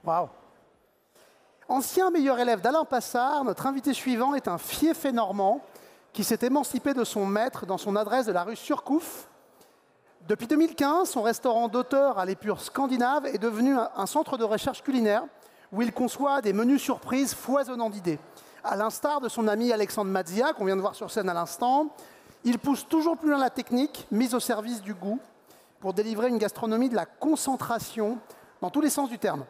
Waouh. Ancien meilleur élève d'Alain Passard, notre invité suivant est un fiefé normand qui s'est émancipé de son maître dans son adresse de la rue Surcouf. Depuis 2015, son restaurant d'auteur à l'épure scandinave est devenu un centre de recherche culinaire où il conçoit des menus surprises foisonnants d'idées. À l'instar de son ami Alexandre Mazzia, qu'on vient de voir sur scène à l'instant, il pousse toujours plus loin la technique, mise au service du goût, pour délivrer une gastronomie de la concentration dans tous les sens du terme.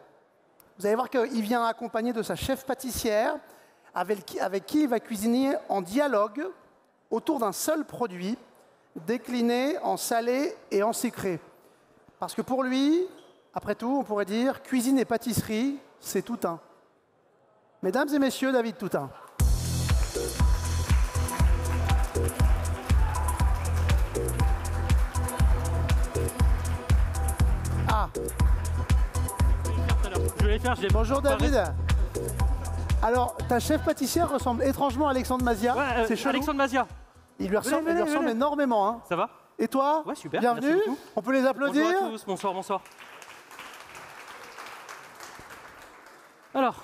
Vous allez voir qu'il vient accompagné de sa chef pâtissière, avec qui il va cuisiner en dialogue autour d'un seul produit, décliné en salé et en sucré. Parce que pour lui, après tout, on pourrait dire cuisine et pâtisserie, c'est tout un. Mesdames et messieurs, David Toutain. Ah. Je vais les faire, Bonjour David. Alors, ta chef pâtissière ressemble étrangement à Alexandre Mazzia. Ouais, c'est chelou. Alexandre Mazzia. Il lui ressemble énormément. Hein. Ça va? Et toi? Ouais, super. Bienvenue. On peut les applaudir. Bonjour à tous, bonsoir, bonsoir. Alors,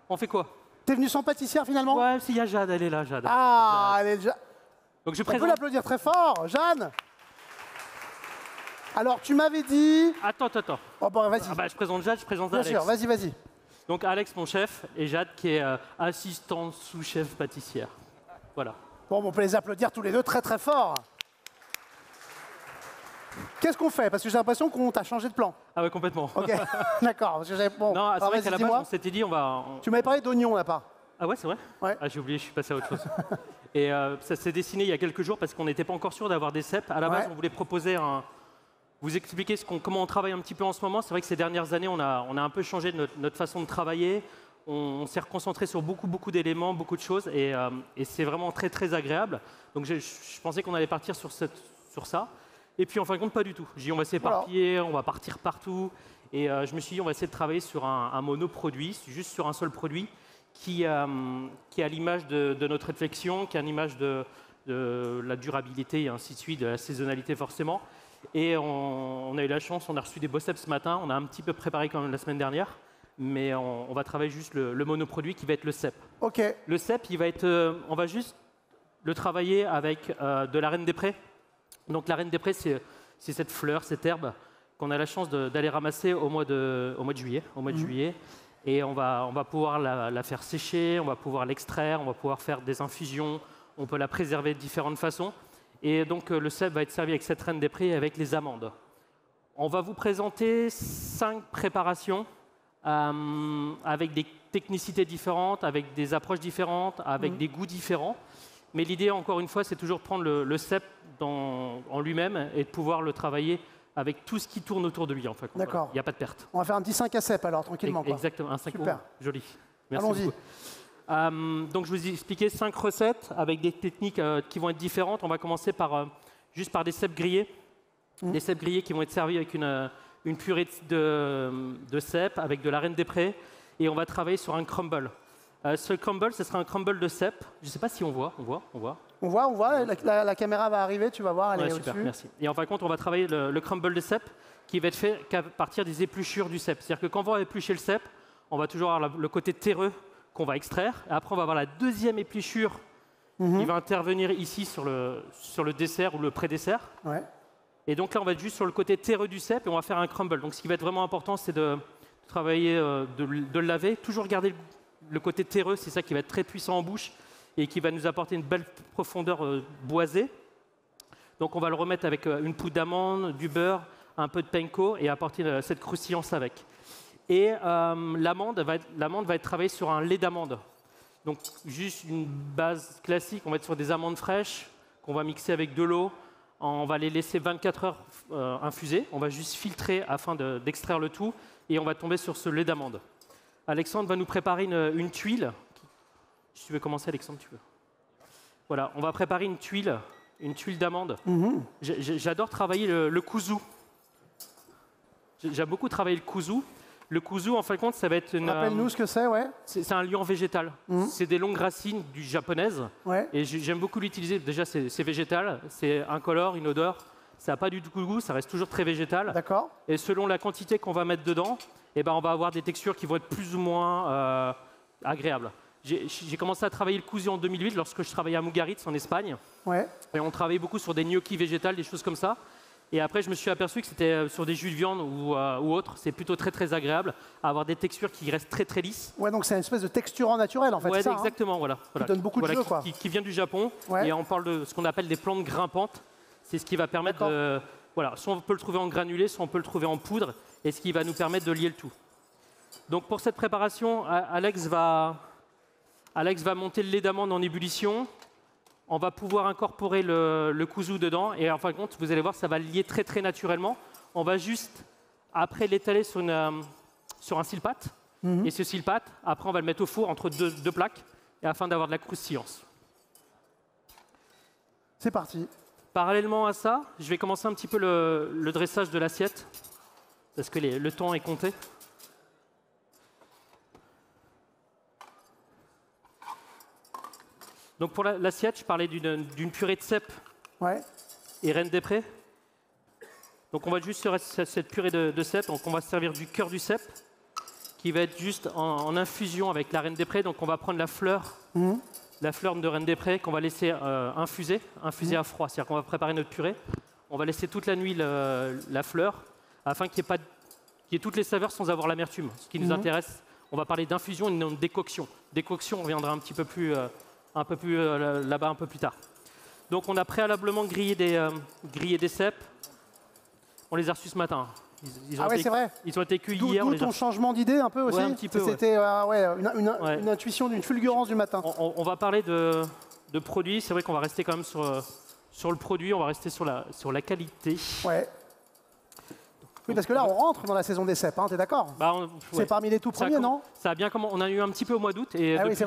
on fait quoi? T'es venu sans pâtissière finalement? Ouais, si, il y a Jade, elle est là, Jade. Ah, elle est déjà... Donc je On présente... peut l'applaudir très fort, Jeanne. Alors, tu m'avais dit... Attends. Oh, bon, vas-y. Ah bah, je présente Jade, je présente Bien Alex. sûr, vas-y. Donc Alex, mon chef, et Jade, qui est assistante sous-chef pâtissière. Voilà. Bon, on peut les applaudir tous les deux très très fort. Qu'est-ce qu'on fait? Parce que j'ai l'impression qu'on t'a changé de plan. Ah ouais, complètement. Ok, d'accord. Bon, Non, c'est vrai qu'à la base, dis-moi. on s'était dit, on va... Tu m'avais parlé d'oignons là-bas. Ah ouais, c'est vrai? Ouais. Ah, j'ai oublié, je suis passé à autre chose. Et ça s'est dessiné il y a quelques jours parce qu'on n'était pas encore sûr d'avoir des cèpes. À la base, on voulait proposer vous expliquer comment on travaille un petit peu en ce moment. C'est vrai que ces dernières années, on a un peu changé notre façon de travailler. On s'est reconcentré sur beaucoup d'éléments, beaucoup de choses. Et c'est vraiment très, très agréable. Donc, je pensais qu'on allait partir sur ça. Et puis, en fin de compte, pas du tout. J'ai dit, on va s'éparpiller, on va partir partout. Et je me suis dit, on va essayer de travailler sur un monoproduit, juste sur un seul produit, qui est à l'image de notre réflexion, qui est à l'image de la durabilité et ainsi de suite, de la saisonnalité forcément. Et on a eu la chance, on a reçu des beaux cèpes ce matin, on a un petit peu préparé quand même la semaine dernière, mais on va travailler juste le monoproduit qui va être le cèpe. Ok. Le cèpe, on va juste le travailler avec de la reine des prés. Donc la reine des prés, c'est cette fleur, cette herbe qu'on a la chance d'aller ramasser au mois de juillet. Et on va pouvoir la faire sécher, on va pouvoir l'extraire, on va pouvoir faire des infusions, on peut la préserver de différentes façons. Et donc le cèpe va être servi avec cette reine des prés et avec les amandes. On va vous présenter 5 préparations avec des technicités différentes, avec des approches différentes, avec des goûts différents. Mais l'idée, encore une fois, c'est toujours de prendre le cèpe en lui-même et de pouvoir le travailler avec tout ce qui tourne autour de lui. En fait. D'accord. Il n'y a pas de perte. On va faire un petit 5 à cèpes alors, tranquillement. Exactement, un 5 Super. Joli. Merci Allons-y. beaucoup. Donc je vous ai expliqué 5 recettes avec des techniques qui vont être différentes. On va commencer juste par des cèpes grillés. Des cèpes grillés qui vont être servis avec une purée de cèpes, avec de la reine des prés. Et on va travailler sur un crumble. Ce crumble, ce sera un crumble de cèpes. Je ne sais pas si on voit. On voit. La caméra va arriver, tu vas voir, elle est super, au-dessus. merci. Et en fin de compte, on va travailler le crumble de cèpes qui va être fait qu'à partir des épluchures du cèpe. C'est-à-dire que quand on va éplucher le cèpe, on va toujours avoir le côté terreux qu'on va extraire. Et après, on va avoir la deuxième épluchure qui va intervenir ici sur le dessert ou le pré-dessert. Ouais. Et donc là, on va être juste sur le côté terreux du cèpe et on va faire un crumble. Donc ce qui va être vraiment important, c'est de travailler, de le laver, toujours garder le côté terreux, c'est ça qui va être très puissant en bouche et qui va nous apporter une belle profondeur boisée. Donc on va le remettre avec une poudre d'amande, du beurre, un peu de panko et apporter cette croustillance avec. Et l'amande va être travaillée sur un lait d'amande. Donc juste une base classique, on va être sur des amandes fraîches qu'on va mixer avec de l'eau. On va les laisser 24 heures infuser. On va juste filtrer afin d'extraire le tout et on va tomber sur ce lait d'amande. Alexandre va nous préparer une tuile. Si tu veux commencer, Alexandre, tu veux. Voilà, on va préparer une tuile d'amande. J'adore travailler le kuzu. J'aime beaucoup travailler le kuzu. Le kuzu, en fin de compte, ça va être une... Rappelle-nous ce que c'est, ouais. C'est un liant végétal. C'est des longues racines japonaises. Ouais. Et j'aime beaucoup l'utiliser. Déjà, c'est végétal, c'est incolore, inodore. ça n'a pas du tout le goût, ça reste toujours très végétal. D'accord. Et selon la quantité qu'on va mettre dedans, eh ben, on va avoir des textures qui vont être plus ou moins agréables. J'ai commencé à travailler le cousu en 2008 lorsque je travaillais à Mugaritz en Espagne. Ouais. Et on travaillait beaucoup sur des gnocchis végétales, des choses comme ça. Et après, je me suis aperçu que c'était sur des jus de viande ou autre, c'est plutôt très très agréable à avoir des textures qui restent très très lisses. Ouais, donc c'est une espèce de texturant naturel en fait. Ouais, ça, exactement, voilà. Qui donne beaucoup de jeu, quoi. Qui vient du Japon. Ouais. Et on parle de ce qu'on appelle des plantes grimpantes. C'est ce qui va permettre de. Voilà, soit on peut le trouver en granulé, soit on peut le trouver en poudre, et ce qui va nous permettre de lier le tout. Donc pour cette préparation, Alex va monter le lait d'amande en ébullition. On va pouvoir incorporer le kuzu dedans et en fin de compte, vous allez voir, ça va le lier très très naturellement. On va juste, après, l'étaler sur un silpat. Et ce silpat, après, on va le mettre au four entre deux plaques et afin d'avoir de la croustillance. C'est parti. Parallèlement à ça, je vais commencer un petit peu le dressage de l'assiette parce que le temps est compté. Donc pour l'assiette, je parlais d'une purée de cèpe et reine des prés. Donc on va juste sur cette purée de cèpe, donc on va servir du cœur du cèpe qui va être juste en infusion avec la reine des prés. Donc on va prendre la fleur de reine des prés qu'on va laisser infuser à froid. C'est-à-dire qu'on va préparer notre purée. On va laisser toute la nuit la fleur afin qu'il y ait toutes les saveurs sans avoir l'amertume. Ce qui nous intéresse, on va parler d'infusion et non de décoction. Décoction, on reviendra un petit peu plus là-bas un peu plus tard. Donc on a préalablement grillé des cèpes. On les a reçus ce matin. Ils ont été cueillis hier. D'où ton changement d'idée un peu aussi. Ouais, un petit peu. C'était une intuition d'une fulgurance du matin. On va parler de produits. C'est vrai qu'on va rester quand même sur le produit. On va rester sur la qualité. Ouais. Oui, parce que là, on rentre dans la saison des cèpes, hein, t'es d'accord? C'est parmi les tout premiers, non? Ça a bien commencé. On a eu un petit peu au mois d'août et depuis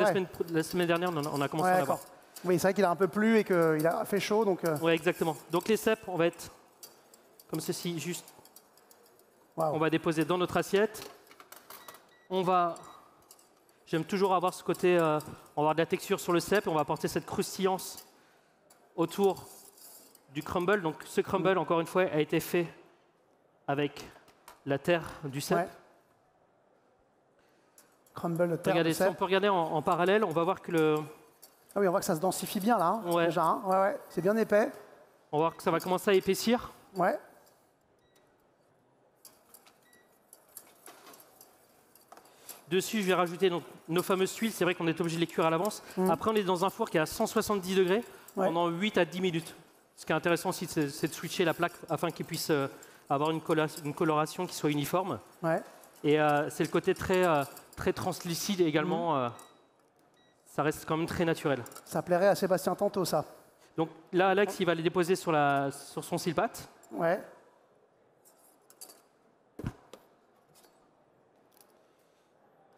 la semaine dernière, on a commencé à l'avoir. Oui, c'est vrai qu'il a un peu plu et qu'il a fait chaud. Oui, exactement. Donc les cèpes, on va être comme ceci, juste. Wow. On va déposer dans notre assiette. J'aime toujours avoir ce côté, on va avoir de la texture sur le cèpe et on va apporter cette croustillance autour du crumble. Donc ce crumble, encore une fois, a été fait avec la terre du cèpe. Ouais. Crumble de terre. Regardez, si on peut regarder en parallèle, on va voir que Ah oui, on voit que ça se densifie bien là, déjà. Hein. Ouais, c'est bien épais. On va voir que ça va commencer à épaissir. Ouais. Dessus, je vais rajouter donc, nos fameuses tuiles. C'est vrai qu'on est obligé de les cuire à l'avance. Après, on est dans un four qui est à 170 degrés pendant 8 à 10 minutes. Ce qui est intéressant aussi, c'est de switcher la plaque afin qu'il puisse avoir une coloration qui soit uniforme. Ouais. Et c'est le côté très translucide également. Ça reste quand même très naturel. Ça plairait à Sébastien Tanto, ça. Donc là, Alex, il va les déposer sur son silpat. Ouais.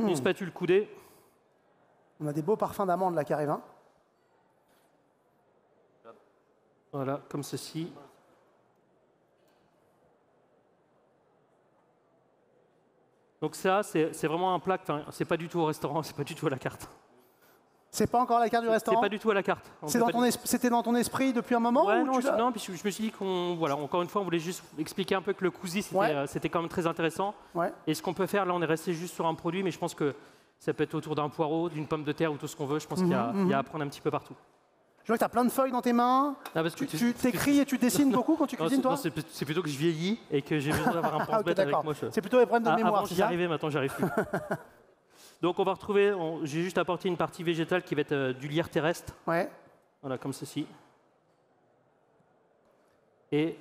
Une spatule coudée. On a des beaux parfums d'amande là qui arrivent. Hein. Voilà, comme ceci. Donc ça, c'est vraiment un plat, c'est pas du tout au restaurant, c'est pas du tout à la carte. C'est pas encore la carte du restaurant? C'est pas du tout à la carte. C'était dans ton esprit depuis un moment? Ouais, non, puis je me suis dit encore une fois, on voulait juste expliquer un peu que le cousu, c'était quand même très intéressant. Ouais. Et ce qu'on peut faire, là, on est resté juste sur un produit, mais je pense que ça peut être autour d'un poireau, d'une pomme de terre ou tout ce qu'on veut. Je pense qu'il y a à apprendre un petit peu partout. Je vois que tu as plein de feuilles dans tes mains. Ah, parce que tu t'écris et tu dessines beaucoup quand tu cuisines, toi? C'est plutôt que je vieillis et que j'ai besoin d'avoir un pense-bête avec moi. C'est plutôt les problèmes de mémoire, j'y arrivais, maintenant j'y arrive plus. Donc on va retrouver, j'ai juste apporté une partie végétale qui va être du lierre terrestre. Ouais. Voilà, comme ceci. Et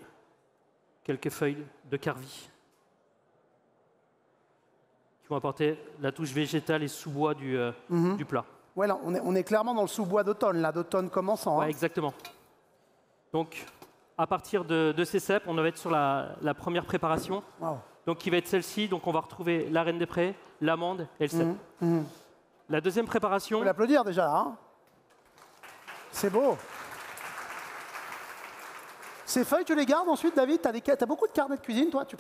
quelques feuilles de carvi qui vont apporter la touche végétale et sous-bois du plat. Ouais, là, on est clairement dans le sous-bois d'automne, là, d'automne commençant. Ouais, hein. Exactement. Donc, à partir de ces cèpes, on va être sur la première préparation. Wow. Donc, qui va être celle-ci. Donc, on va retrouver la reine des prés, l'amande et le cèpe. La deuxième préparation. On peut l'applaudir déjà. Hein. C'est beau. Ces feuilles, tu les gardes ensuite, David? Tu as beaucoup de carnets de cuisine, toi? Tu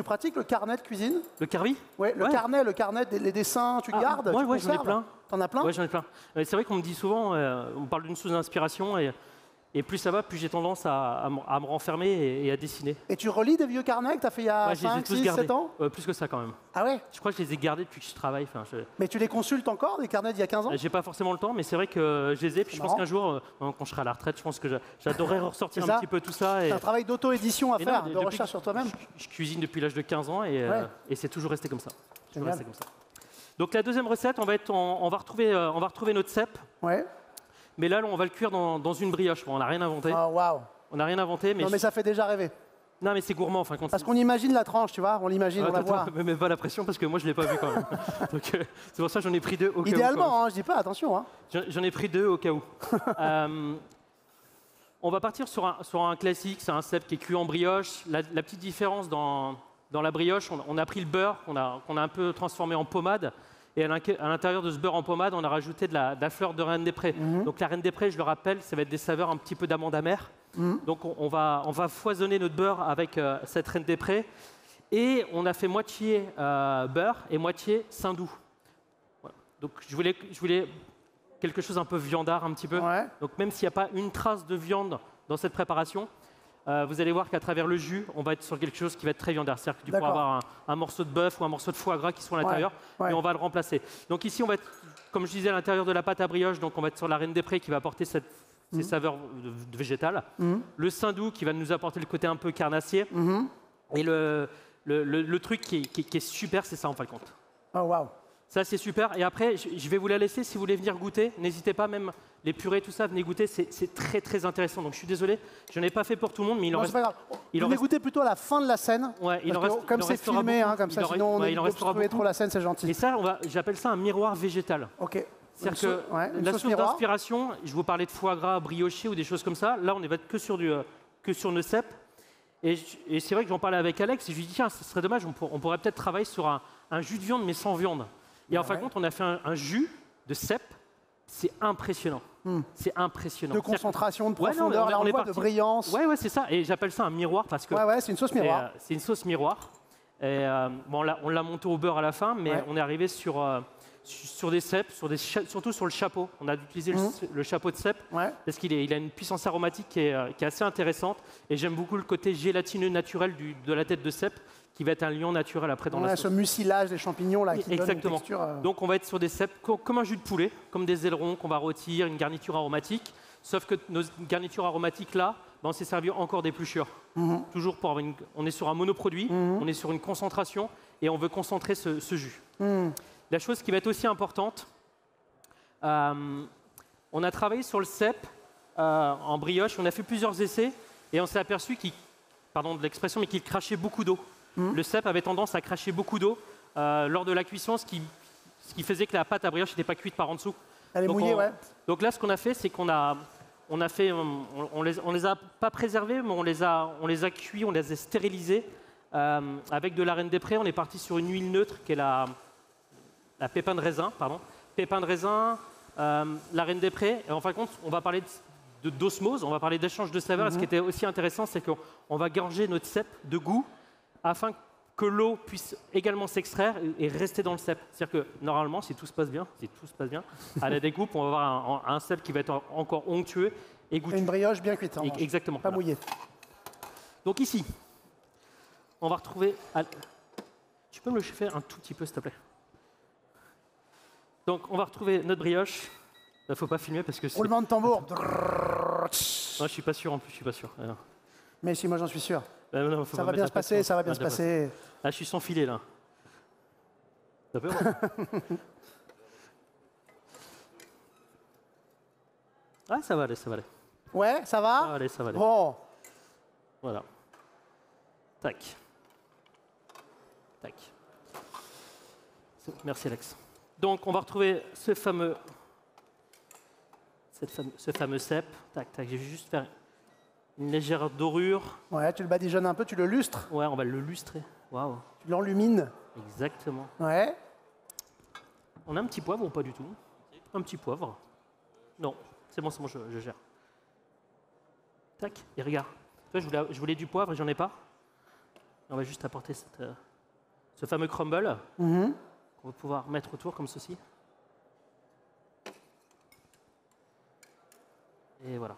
pratiques le carnet de cuisine? Le carvi? Ouais, le carnet, les dessins, tu gardes? Ouais, j'en ai plein. T'en as plein? Ouais, j'en ai plein. C'est vrai qu'on me dit souvent, on parle d'une source d'inspiration et Et plus ça va, plus j'ai tendance à me renfermer et à dessiner. Et tu relis des vieux carnets que tu as fait il y a Ouais, je les ai 5, tous 6, gardés. 7 ans? Plus que ça quand même. Ah ouais? Je crois que je les ai gardés depuis que je travaille. Enfin, Mais tu les consultes encore, des carnets d'il y a 15 ans? j'ai pas forcément le temps, mais c'est vrai que je les ai. Puis je pense marrant. qu'un jour, quand je serai à la retraite, je pense que j'adorerais ressortir C'est un ça. petit peu tout ça. Et, C'est un travail d'auto-édition à et faire, non, de depuis recherche que sur toi-même. je cuisine depuis l'âge de 15 ans et c'est toujours resté comme ça. Toujours Génial. resté comme ça. Donc la deuxième recette, on va retrouver notre cèpe, Ouais. mais là, on va le cuire dans une brioche. Bon, on n'a rien inventé. Oh, waouh. On n'a rien inventé, mais, Non, mais ça fait déjà rêver. non, mais c'est gourmand. Enfin, Parce qu'on imagine la tranche, tu vois, on l'imagine, on la voit. Ne mets pas la pression parce que moi, je l'ai pas vu quand même. Donc c'est pour ça que j'en ai pris deux au cas où. Idéalement, hein, je dis pas, attention. Hein. J'en ai pris deux au cas où. On va partir sur un classique, c'est un cèpe qui est cuit en brioche. La petite différence dans la brioche, on a pris le beurre qu'on a un peu transformé en pommade. Et à l'intérieur de ce beurre en pommade, on a rajouté de la fleur de reine des prés. Donc la reine des prés, je le rappelle, ça va être des saveurs un petit peu d'amande amère. Donc on va foisonner notre beurre avec cette reine des prés. Et on a fait moitié beurre et moitié saindoux. Voilà. Donc je voulais quelque chose un peu viandard un petit peu. Ouais. Donc même s'il n'y a pas une trace de viande dans cette préparation, vous allez voir qu'à travers le jus, on va être sur quelque chose qui va être très viandard. C'est-à-dire que tu pourras avoir un morceau de bœuf ou un morceau de foie gras qui sont à l'intérieur, Ouais. et on va le remplacer. Donc ici, on va être, comme je disais, à l'intérieur de la pâte à brioche, donc on va être sur la reine des prés qui va apporter ces saveurs végétales. Le saindoux qui va nous apporter le côté un peu carnassier. Et le truc qui est super, c'est ça en fin de compte. Oh, waouh. Ça, c'est super. Et après, je vais vous la laisser si vous voulez venir goûter. N'hésitez pas, même les purées, tout ça, venez goûter. C'est très, très intéressant. Donc, je suis désolé, je n'en ai pas fait pour tout le monde, mais il en Non, reste. c'est pas grave. il en Venez reste- goûter plutôt à la fin de la scène. Ouais, il en parce que reste- comme il en c'est restera filmé, beaucoup. hein, comme ça, Il en reste- sinon on ouais, il en évite restera d'obstruer beaucoup. trop la scène, c'est gentil. Et ça, j'appelle ça un miroir végétal. Ok. C'est-à-dire que Une la sauce source miroir. d'inspiration, je vous parlais de foie gras brioché ou des choses comme ça. Là, on va être que sur nos cèpes. Et c'est vrai que j'en parlais avec Alex et je lui dis tiens, ce serait dommage, on pourrait peut-être travailler sur un jus de viande mais sans viande. Et en fin de compte, on a fait un jus de cèpe. C'est impressionnant. C'est impressionnant. De concentration, de Ouais, non, profondeur, là on est le voit, de parti. brillance. Ouais, c'est ça. Et j'appelle ça un miroir parce que Ouais, c'est une sauce miroir. c'est une sauce miroir. Et, bon, on l'a monté au beurre à la fin, mais on est arrivé sur des cèpes, surtout sur le chapeau. On a utilisé le chapeau de cèpe parce qu'il a une puissance aromatique qui est assez intéressante. Et j'aime beaucoup le côté gélatineux naturel de la tête de cèpe qui va être un liant naturel après dans la sauce. Ce mucilage des champignons là qui donne une Exactement. texture. Donc on va être sur des cèpes comme un jus de poulet, comme des ailerons qu'on va rôtir, une garniture aromatique. Sauf que nos garnitures aromatiques là, on s'est servi encore d'épluchures. Toujours pour avoir on est sur un monoproduit, on est sur une concentration et on veut concentrer ce jus. La chose qui va être aussi importante, on a travaillé sur le cèpe en brioche, on a fait plusieurs essais et on s'est aperçu pardon de l'expression, mais qu'il crachait beaucoup d'eau. Le cèpe avait tendance à cracher beaucoup d'eau lors de la cuisson, ce qui faisait que la pâte à brioche n'était pas cuite par en dessous. Elle est mouillée, Donc là, ce qu'on a fait, c'est qu'on les a pas préservés, mais on les a cuits, on les a stérilisés avec de la reine des prés. On est parti sur une huile neutre qui est la pépin de raisin, pépin de raisin, la reine des prés. Et en fin de compte, on va parler d'osmose, on va parler d'échange de saveurs. Et ce qui était aussi intéressant, c'est qu'on va gorger notre cèpe de goût afin que l'eau puisse également s'extraire et rester dans le cèpe. C'est-à-dire que normalement, si tout se passe bien, à la découpe, on va avoir un cèpe qui va être encore onctueux et goûteux. Une brioche bien cuite. Exactement. Pas mouillée. Donc ici, on va retrouver... Tu peux me le faire un tout petit peu, s'il te plaît? Donc on va retrouver notre brioche. Il ne faut pas filmer parce que c'est... Roulement de tambour. Non, je suis pas sûr en plus, je suis pas sûr. Mais si, moi j'en suis sûr. Non, Ça va bien se passer, ça va bien se passer. Ah, je suis sans filet là. T'as peur? Ah, ça va aller, ça va aller. Ouais, ça va? Ça va aller, ça va aller. Bon. Voilà. Tac. Tac. Merci Alex. Donc on va retrouver ce fameux cèpe. Tac, tac. Je vais juste faire une légère dorure. Ouais, tu le badigeonnes un peu, tu le lustres. Ouais, on va le lustrer. Waouh. Tu l'enlumines. Exactement. Ouais. On a un petit poivre ou pas du tout? Un petit poivre. Non, c'est bon, je gère. Tac, et regarde. Tu vois, je voulais du poivre et j'en ai pas. On va juste apporter ce fameux crumble qu'on va pouvoir mettre autour comme ceci. Et voilà.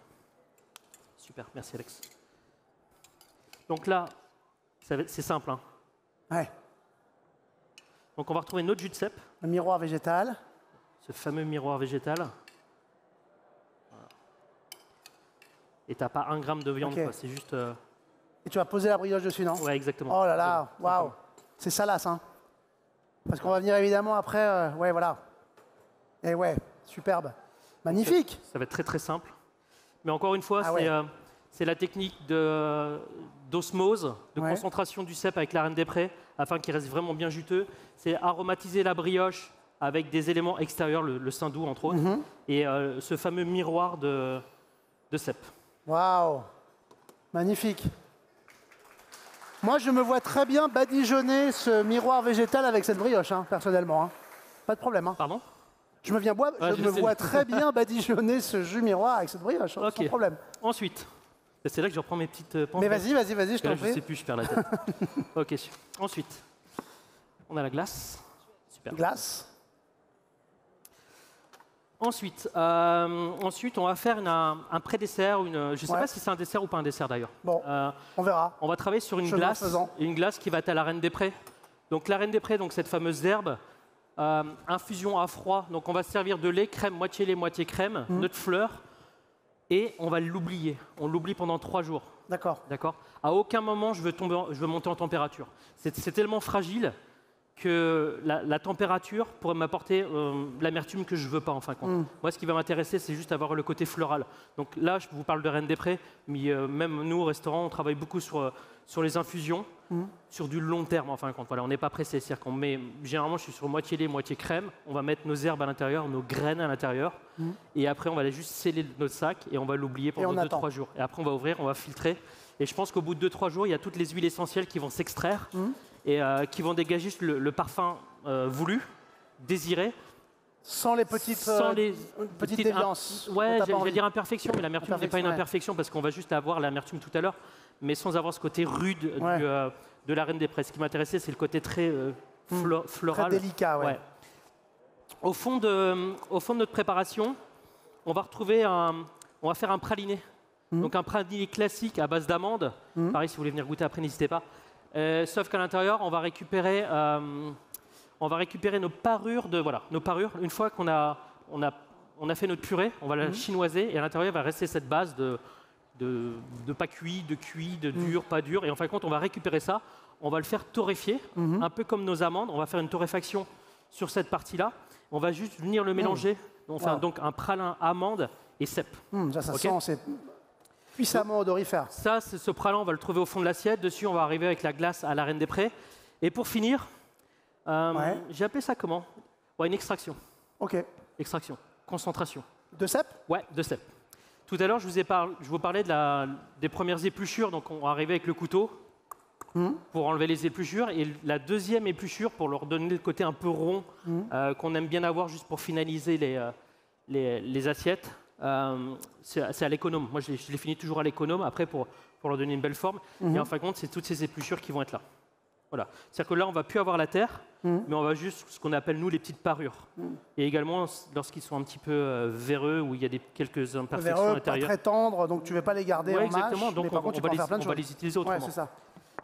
Super, merci Alex. Donc là, c'est simple. Hein. Ouais. Donc on va retrouver notre jus de cèpe. Le miroir végétal. Ce fameux miroir végétal. Voilà. Et tu n'as pas 1 gramme de viande, Okay. c'est juste... Et tu vas poser la brioche dessus, non? Ouais, exactement. Oh là là, waouh. C'est salace, hein. Parce qu'on va venir évidemment après... ouais, voilà. Et ouais, superbe. Magnifique. Ça va être très très simple. Mais encore une fois, c'est la technique d'osmose, de concentration du cèpe avec la reine des prés, afin qu'il reste vraiment bien juteux. C'est aromatiser la brioche avec des éléments extérieurs, le saindoux entre autres, et ce fameux miroir de cèpe. Waouh. Magnifique. Moi, je me vois très bien badigeonner ce miroir végétal avec cette brioche, hein, personnellement. Hein. Pas de problème. Hein. Pardon? Je me vois très bien badigeonner ce jus miroir avec cette brioche, hein, sans problème. Ensuite, c'est là que je reprends mes petites pensées. Mais vas-y, je t'en prie. Je sais plus, je perds la tête. Ok, ensuite, on a la glace. Super. Glace. Ensuite, on va faire un pré-dessert. Je ne sais pas si c'est un dessert ou pas un dessert d'ailleurs. Bon, on verra. On va travailler sur une glace qui va être à la reine des prés. Donc la reine des prés, donc cette fameuse herbe, infusion à froid. Donc on va se servir de lait moitié crème, notre fleur, et on va l'oublier. On l'oublie pendant 3 jours. D'accord. D'accord. À aucun moment je veux monter en température. C'est tellement fragile que la température pourrait m'apporter l'amertume que je ne veux pas en fin de compte. Moi, ce qui va m'intéresser, c'est juste avoir le côté floral. Donc là, je vous parle de Reine des Prés, mais même nous, au restaurant, on travaille beaucoup sur les infusions, sur du long terme en fin de compte. Voilà, on n'est pas pressé. C'est-à-dire qu'on met, généralement, je suis sur moitié lait, moitié crème. On va mettre nos herbes à l'intérieur, nos graines à l'intérieur. Et après, on va aller juste sceller notre sac et on va l'oublier pendant 2-3 jours. Et après, on va ouvrir, on va filtrer. Et je pense qu'au bout de 2-3 jours, il y a toutes les huiles essentielles qui vont s'extraire. Et qui vont dégager le parfum voulu, désiré. Sans les petites déviances. Ouais, j'allais dire imperfection, mais l'amertume n'est pas une imperfection parce qu'on va juste avoir l'amertume tout à l'heure, mais sans avoir ce côté rude de la reine des prés. Ce qui m'intéressait, c'est le côté très floral. Très délicat, ouais. Au fond de notre préparation, on va faire un praliné. Donc un praliné classique à base d'amandes. Pareil, si vous voulez venir goûter après, n'hésitez pas. Sauf qu'à l'intérieur, on va récupérer nos parures. Une fois qu'on a fait notre purée, on va la chinoiser et à l'intérieur, il va rester cette base de pas cuit, de cuit, de dur, pas dur. Et en fin de compte, on va récupérer ça, on va le faire torréfier, un peu comme nos amandes. On va faire une torréfaction sur cette partie-là. On va juste venir le mélanger. Donc un pralin amande et cèpe. Ça sent, c'est puissamment odorifère. Ça, ce pralin, on va le trouver au fond de l'assiette. Dessus, on va arriver avec la glace à la reine des prés. Et pour finir, j'ai appelé ça comment? Une extraction. Ok. Extraction. Concentration. De cèpe? Ouais, de cèpe. Tout à l'heure, je vous parlais des premières épluchures. Donc, on va arriver avec le couteau pour enlever les épluchures. Et la deuxième épluchure, pour leur donner le côté un peu rond qu'on aime bien avoir juste pour finaliser les assiettes. C'est à l'économe. Moi, je les finis toujours à l'économe, après pour leur donner une belle forme. Et en fin de compte, c'est toutes ces épluchures qui vont être là. Voilà. C'est-à-dire que là, on ne va plus avoir la terre, mais on va juste ce qu'on appelle, nous, les petites parures. Et également, lorsqu'ils sont un petit peu véreux, où il y a quelques imperfections à l'intérieur. Pas très tendres, donc tu ne veux pas les garder en mâche. Exactement. Donc, mais par contre, on va les utiliser autrement. Ouais, c'est ça.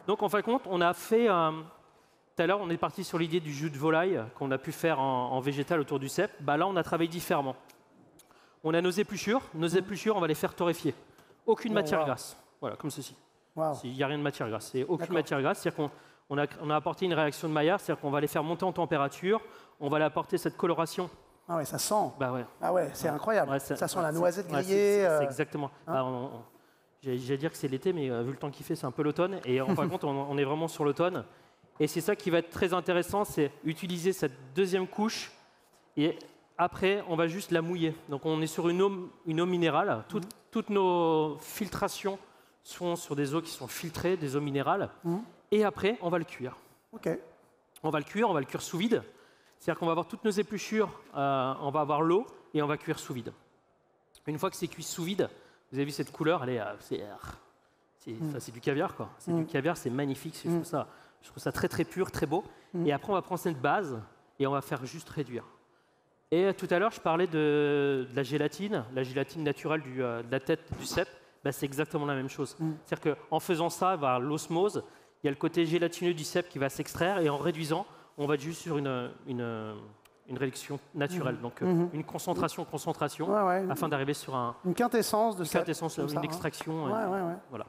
Donc, en fin de compte, on a fait... Tout à l'heure, on est parti sur l'idée du jus de volaille qu'on a pu faire en végétal autour du cèpe. Là, on a travaillé différemment. On a nos épluchures, on va les faire torréfier. Aucune matière grasse, voilà, comme ceci. Il n'y a rien de matière grasse, c'est aucune matière grasse. C'est-à-dire qu'on a apporté une réaction de Maillard, c'est-à-dire qu'on va les faire monter en température, on va leur apporter cette coloration. Ah ouais, ça sent. Ouais. Ah ouais, c'est incroyable. Ouais, ça sent la noisette grillée. C'est exactement. J'allais dire que c'est l'été, mais vu le temps qu'il fait, c'est un peu l'automne. Et en fin de compte, on est vraiment sur l'automne. Et c'est ça qui va être très intéressant, c'est utiliser cette deuxième couche. Et après, on va juste la mouiller. Donc, on est sur une eau minérale. Toutes nos filtrations sont sur des eaux qui sont filtrées, des eaux minérales. Et après, on va le cuire. On va le cuire sous vide. C'est-à-dire qu'on va avoir toutes nos épluchures, on va avoir l'eau et on va cuire sous vide. Une fois que c'est cuit sous vide, vous avez vu cette couleur, c'est du caviar, quoi. C'est du caviar, c'est magnifique. Je trouve ça très, très pur, très beau. Et après, on va prendre cette base et on va faire juste réduire. Et tout à l'heure, je parlais de la gélatine naturelle de la tête du cèpe. bah, c'est exactement la même chose. C'est-à-dire qu'en faisant ça, il va y avoir l'osmose, il y a le côté gélatineux du cèpe qui va s'extraire, et en réduisant, on va juste sur une réduction naturelle. Donc une concentration, afin d'arriver sur une quintessence de cèpe. Une extraction. Voilà.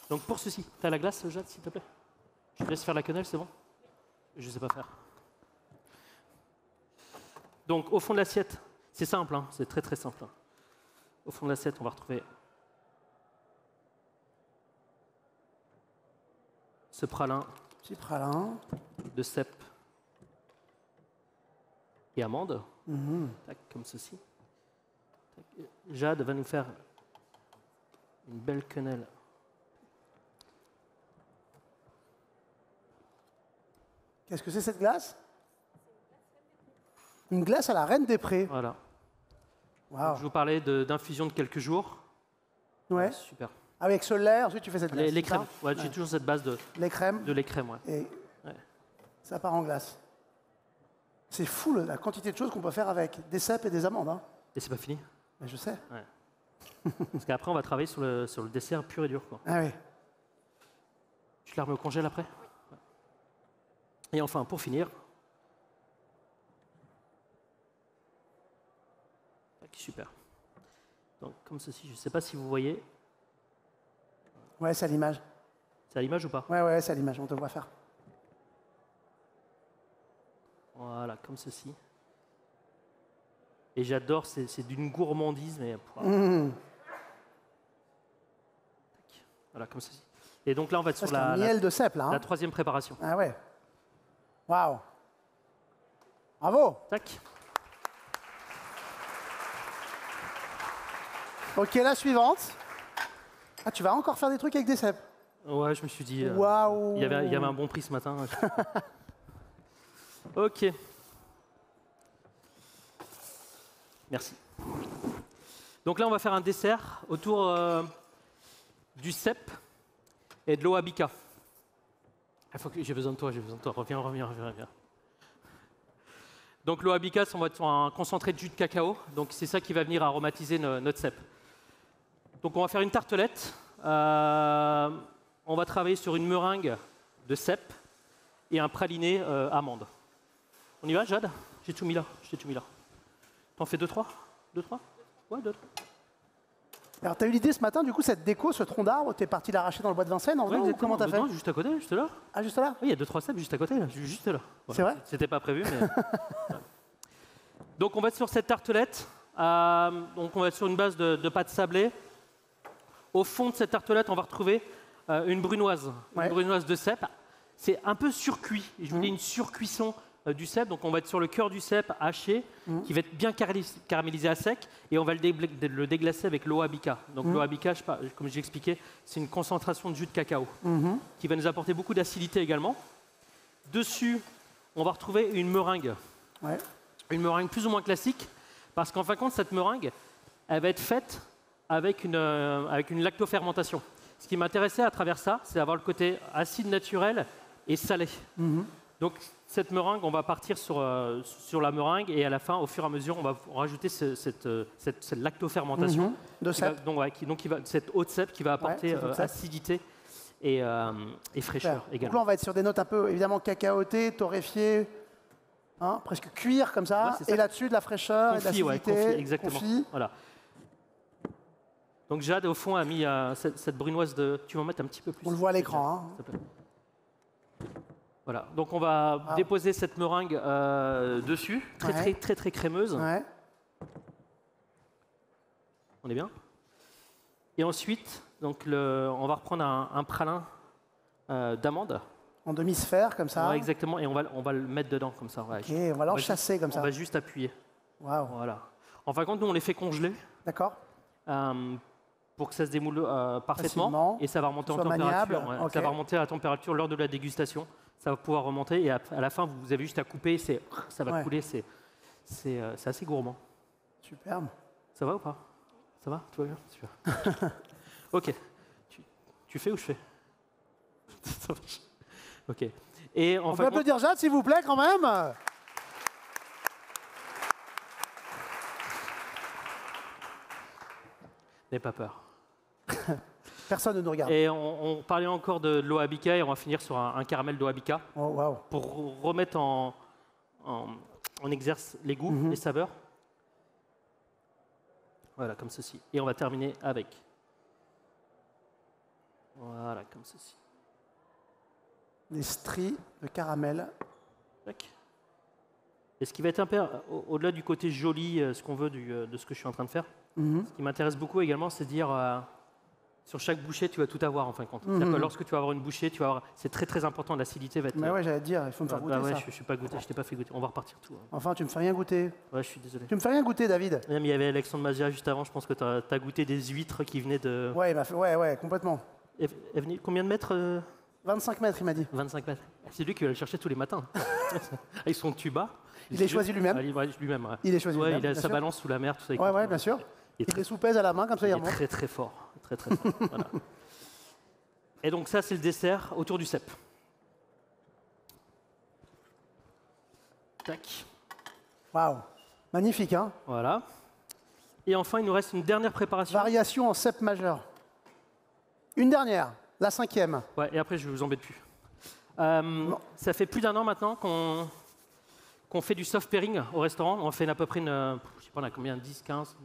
Donc pour ceci, tu as la glace, Jade, s'il te plaît? Je te laisse faire la quenelle, c'est bon? Je ne sais pas faire. Donc au fond de l'assiette, c'est simple, hein, c'est très très simple. Au fond de l'assiette, on va retrouver ce pralin, petit pralin de cèpe et amande, tac, comme ceci. Tac. Jade va nous faire une belle quenelle. Qu'est-ce que c'est cette glace? Une glace à la Reine des Prés. Voilà. Wow. Je vous parlais d'infusion de quelques jours. Ouais. Super. Avec ce lait, ensuite tu fais cette glace. Les crèmes. Ouais, j'ai toujours cette base de lait crème. Ouais. Et ça part en glace. C'est fou la quantité de choses qu'on peut faire avec des cèpes et des amandes. Hein. Et c'est pas fini? Mais je sais. Ouais. Parce qu'après, on va travailler sur le dessert pur et dur. Quoi. Ah oui. Tu la remets au congèle après? Ouais. Et enfin, pour finir, super. Donc, comme ceci, je ne sais pas si vous voyez. Ouais, c'est à l'image. C'est à l'image ou pas? Ouais, c'est à l'image, on te voit faire. Voilà, comme ceci. Et j'adore, c'est d'une gourmandise, mais... Voilà, comme ceci. Et donc là, on va être sur miel de cèpe, là. Hein. La troisième préparation. Ah ouais. Waouh. Bravo. Tac. Ok, la suivante. Ah, tu vas encore faire des trucs avec des cèpes? Ouais, je me suis dit... Waouh. Il y avait un bon prix ce matin. Ok. Merci. Donc là, on va faire un dessert autour du cèpe et de l'eau abica. J'ai besoin de toi, Reviens. Donc l'eau abica, on va être sur un concentré de jus de cacao. Donc c'est ça qui va venir aromatiser notre cèpe. Donc on va faire une tartelette. On va travailler sur une meringue de cèpe et un praliné amande. On y va, Jade? J'ai tout mis là. T'en fais 2-3? 2-3? Ouais, 2-3. Alors, tu as eu l'idée ce matin, du coup, cette déco, ce tronc d'arbre, tu es parti l'arracher dans le bois de Vincennes en venant, ou comment tu as fait? Non, juste à côté, juste là. Ah, juste là? Oui, il y a 2-3 cèpes juste à côté, juste là. Voilà. C'est vrai? C'était pas prévu, mais... Donc, on va être sur cette tartelette. Donc, on va être sur une base de pâte sablée. Au fond de cette tartelette, on va retrouver une brunoise. Une brunoise de cèpe. C'est un peu surcuit. Je voulais une surcuisson du cèpe. Donc, on va être sur le cœur du cèpe haché, qui va être bien caramélisé à sec. Et on va le déglacer avec l'eau abica. Donc, l'eau abica, comme j'ai expliqué, c'est une concentration de jus de cacao qui va nous apporter beaucoup d'acidité également. Dessus, on va retrouver une meringue. Ouais. Une meringue plus ou moins classique. Parce qu'en fin de compte, cette meringue, elle va être faite avec une lactofermentation. Ce qui m'intéressait à travers ça, c'est d'avoir le côté acide naturel et salé. Donc, cette meringue, on va partir sur la meringue et à la fin, au fur et à mesure, on va rajouter cette lactofermentation. De cèpe. Cette eau de cèpe qui va apporter acidité et fraîcheur également. Donc là, on va être sur des notes un peu, évidemment, cacaotées, torréfiées, hein, presque cuir comme ça. Et là-dessus, de la fraîcheur et de l'acidité. Confit, exactement. Voilà. Donc Jade, au fond, a mis cette brunoise de... Tu vas en mettre un petit peu plus. On le voit à l'écran. Hein. Voilà. Donc on va déposer cette meringue dessus, très crémeuse. Ouais. On est bien. Et ensuite, donc on va reprendre un pralin d'amande. En demi-sphère, comme ça. Ouais, exactement. Et on va le mettre dedans, comme ça. Ok, on va l'enchasser comme ça. On va juste appuyer. Waouh. Voilà. En fin de compte, nous, on les fait congeler. D'accord. Pour que ça se démoule parfaitement. Facilement, et ça va remonter en température. Okay. Ça va remonter à la température lors de la dégustation. Ça va pouvoir remonter. Et à la fin, vous avez juste à couper. Ça va couler. C'est assez gourmand. Superbe. Ça va ou pas? Ça va? Tout va bien? Super. Ok. Tu fais ou je fais? Ça marche. Ok. Et on peut applaudir Jade, s'il vous plaît, quand même. N'aie pas peur. Personne ne nous regarde. Et on parlait encore de l'eau Arabica et on va finir sur un caramel d'eau Arabica Oh, waouh. pour remettre en exerce les goûts, les saveurs. Voilà, comme ceci. Et on va terminer avec. Voilà, comme ceci. Des stries de caramel. Tac. Et ce qui va être un peu, au-delà du côté joli, ce qu'on veut de ce que je suis en train de faire, ce qui m'intéresse beaucoup également, c'est de dire sur chaque bouchée, tu vas tout avoir en fin de compte. C'est-à-dire que lorsque tu vas avoir une bouchée, c'est très très important, l'acidité va être. Mais ouais, j'allais te dire, il faut me faire goûter ouais, ça. je ne suis pas goûté, je t'ai pas fait goûter. On va repartir tout. Hein. Enfin, tu me fais rien goûter. Ouais, je suis désolé. Tu me fais rien goûter, David. Même il y avait Alexandre Mazia juste avant, je pense que tu as goûté des huîtres qui venaient de. Ouais, il m'a fait... ouais, complètement. Elle venait combien de mètres 25 mètres, il m'a dit. 25 mètres. C'est lui qui va le chercher tous les matins. Avec son tuba. Il est choisi lui-même. Lui-même, ouais. Il est choisi lui-même. Il a bien sa sûr. balance sous la mer, tout ça. Ouais, bien sûr. Il est sous pèse à la main, comme ça, il Il est remonte. très très fort. Très très fort. Voilà. Et donc ça, c'est le dessert autour du cèpe. Tac. Waouh. Magnifique, hein. Voilà. Et enfin, il nous reste une dernière préparation. Variation en cèpe majeur. Une dernière, la 5e. Ouais, et après, je ne vous embête plus. Ça fait plus d'un an maintenant qu'on fait du soft pairing au restaurant. On fait à peu près je sais pas, on a combien, 10, 15,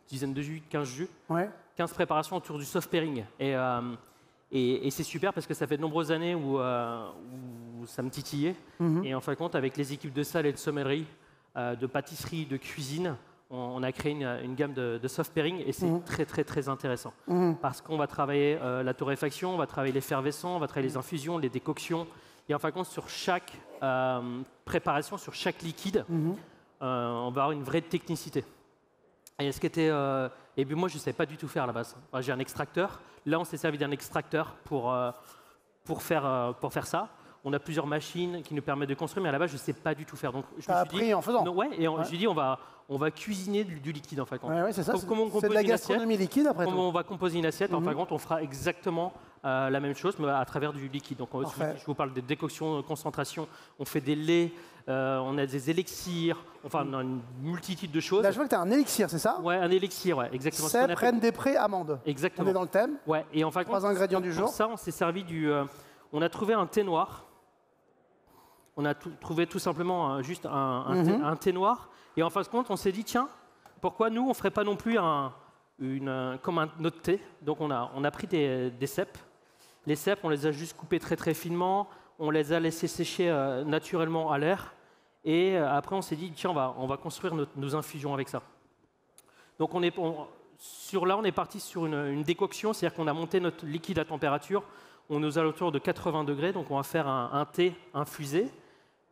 dizaine de jus, 15 jus. Ouais. 15 préparations autour du soft pairing. Et c'est super parce que ça fait de nombreuses années où ça me titillait. Et en fin de compte, avec les équipes de salle et de sommellerie, de pâtisserie, de cuisine, on a créé une gamme de soft pairing et c'est très très très intéressant. Parce qu'on va travailler la torréfaction, on va travailler l'effervescent, on va travailler les infusions, les décoctions. Et en fin de compte, sur chaque préparation, sur chaque liquide, on va avoir une vraie technicité. Et ce qui était, et puis moi, je ne savais pas du tout faire à la base. Enfin, j'ai un extracteur. Là, on s'est servi d'un extracteur pour faire ça. On a plusieurs machines qui nous permettent de construire, mais à la base, je ne sais pas du tout faire. Donc, je me suis dit, en faisant. Ouais, et je me suis dit, on va cuisiner du liquide en fin de compte. Ouais, c'est ça. Comment on C'est de compose la une gastronomie liquide après Comment tout. on va composer une assiette, en fin de compte, on fera exactement la même chose, mais à travers du liquide. Donc, je vous parle de décoction, de concentration. On fait des laits, on a des élixirs, enfin, on a une multitude de choses. Là, je vois que tu as un élixir, c'est ça? Ouais, un élixir, ouais, exactement. Cèpe, Reine des Prés, amande. Exactement. On est dans le thème. Ouais, et en fin de compte, 3 ingrédients du jour. pour ça, on s'est servi on a trouvé un thé noir. On a trouvé tout simplement juste un thé noir. Et en fin de compte, on s'est dit, tiens, pourquoi nous, on ne ferait pas non plus comme un autre thé? Donc, on a pris des cèpes. Les cèpes, on les a juste coupés très très finement. On les a laissés sécher naturellement à l'air. Et après, on s'est dit, tiens, on va construire nos infusions avec ça. Donc, on est parti sur une décoction, c'est-à-dire qu'on a monté notre liquide à température. On est aux alentours de 80 degrés, donc on va faire un thé infusé.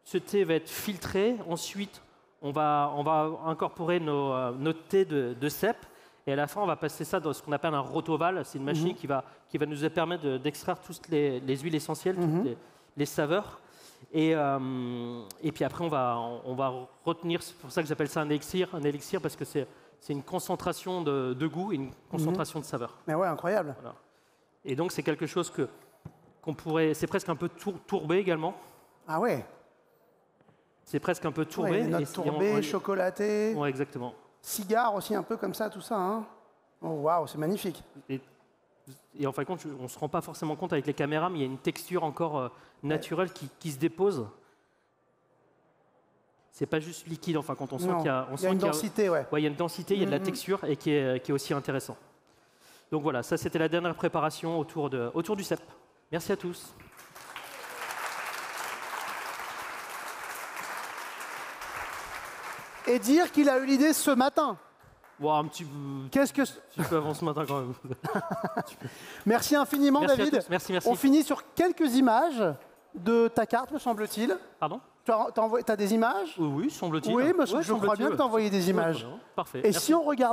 Ce thé va être filtré. Ensuite, on va incorporer notre thé de cèpe. Et à la fin, on va passer ça dans ce qu'on appelle un rotoval. C'est une machine qui va nous permettre d'extraire toutes les huiles essentielles, toutes les saveurs. Et puis après, on va retenir, c'est pour ça que j'appelle ça un élixir parce que c'est une concentration de goût et une concentration de saveur. Mais ouais, incroyable. Voilà. Et donc, c'est quelque chose qu'on pourrait... C'est presque un peu tourbé également. Ah ouais. C'est presque un peu tourbé. Ouais, notes tourbées, chocolaté. Ouais, exactement. Cigare aussi, un peu comme ça, tout ça. Hein. Oh, waouh, c'est magnifique. Et en fin de compte, on ne se rend pas forcément compte avec les caméras, mais il y a une texture encore naturelle qui se dépose. C'est pas juste liquide, enfin, quand on sent qu'il y a... Il y a une densité, ouais. Ouais, il y a une densité, il y a de la texture et qui est aussi intéressant. Donc voilà, ça c'était la dernière préparation autour du cèpe. Merci à tous. Et dire qu'il a eu l'idée ce matin. Wow, un petit peu... Qu'est-ce que... Tu peux avant ce matin quand même. Merci infiniment, Merci David. à tous. Merci. On finit sur quelques images de ta carte, me semble-t-il. Pardon? Tu as des images? Oui, semble-t-il. Oui, je crois bien que tu as envoyé des images. Parfait. Et Merci. si on regarde